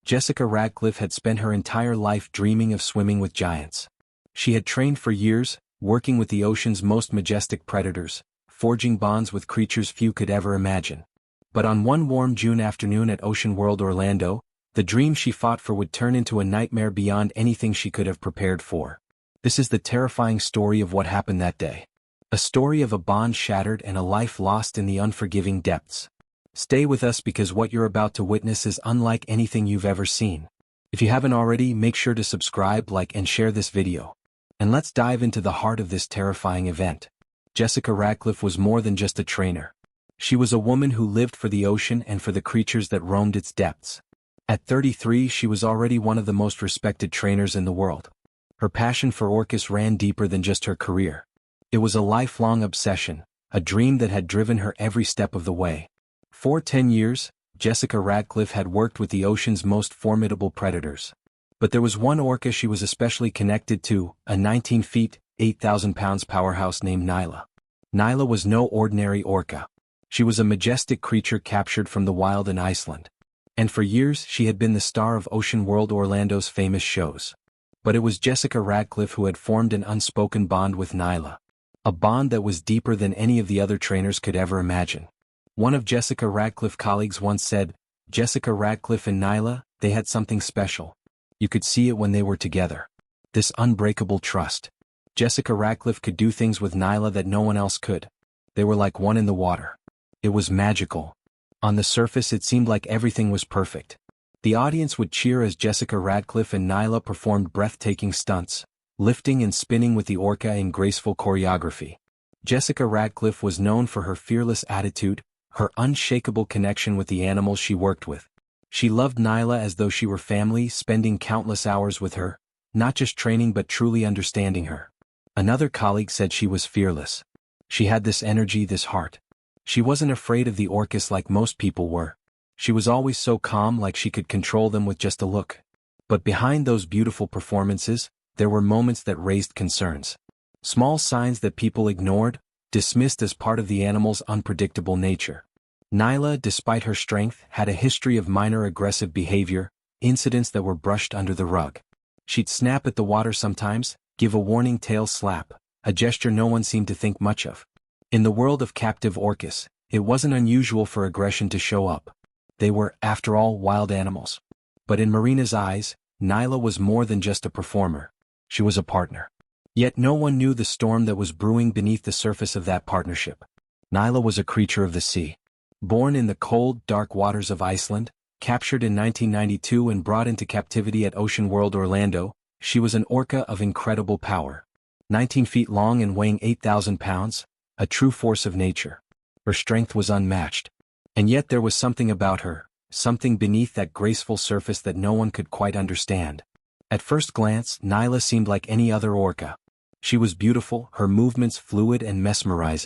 Jessica Radcliffe had spent her entire life dreaming of swimming with giants. She had trained for years, working with the ocean's most majestic predators, forging bonds with creatures few could ever imagine. But on one warm June afternoon at Ocean World Orlando, the dream she fought for would turn into a nightmare beyond anything she could have prepared for. This is the terrifying story of what happened that day. A story of a bond shattered and a life lost in the unforgiving depths. Stay with us because what you're about to witness is unlike anything you've ever seen. If you haven't already, make sure to subscribe, like, and share this video. And let's dive into the heart of this terrifying event. Jessica Radcliffe was more than just a trainer. She was a woman who lived for the ocean and for the creatures that roamed its depths. At 33, she was already one of the most respected trainers in the world. Her passion for orcas ran deeper than just her career. It was a lifelong obsession, a dream that had driven her every step of the way. For 10 years, Jessica Radcliffe had worked with the ocean's most formidable predators. But there was one orca she was especially connected to, a 19 feet, 8,000 pounds powerhouse named Nyla. Nyla was no ordinary orca. She was a majestic creature captured from the wild in Iceland. And for years she had been the star of Ocean World Orlando's famous shows. But it was Jessica Radcliffe who had formed an unspoken bond with Nyla. A bond that was deeper than any of the other trainers could ever imagine. One of Jessica Radcliffe's colleagues once said, "Jessica Radcliffe and Nyla, they had something special. You could see it when they were together. This unbreakable trust. Jessica Radcliffe could do things with Nyla that no one else could. They were like one in the water. It was magical. On the surface it seemed like everything was perfect. The audience would cheer as Jessica Radcliffe and Nyla performed breathtaking stunts, lifting and spinning with the orca in graceful choreography. Jessica Radcliffe was known for her fearless attitude, her unshakable connection with the animals she worked with. She loved Nyla as though she were family, spending countless hours with her, not just training but truly understanding her. Another colleague said she was fearless. She had this energy, this heart. She wasn't afraid of the orcas like most people were. She was always so calm, like she could control them with just a look. But behind those beautiful performances, there were moments that raised concerns. Small signs that people ignored, dismissed as part of the animal's unpredictable nature. Nyla, despite her strength, had a history of minor aggressive behavior, incidents that were brushed under the rug. She'd snap at the water sometimes, give a warning tail slap, a gesture no one seemed to think much of. In the world of captive orcas, it wasn't unusual for aggression to show up. They were, after all, wild animals. But in Marina's eyes, Nyla was more than just a performer. She was a partner. Yet no one knew the storm that was brewing beneath the surface of that partnership. Nyla was a creature of the sea. Born in the cold, dark waters of Iceland, captured in 1992 and brought into captivity at Ocean World Orlando, she was an orca of incredible power. 19 feet long and weighing 8,000 pounds, a true force of nature. Her strength was unmatched. And yet there was something about her, something beneath that graceful surface that no one could quite understand. At first glance, Nyla seemed like any other orca. She was beautiful, her movements fluid and mesmerizing.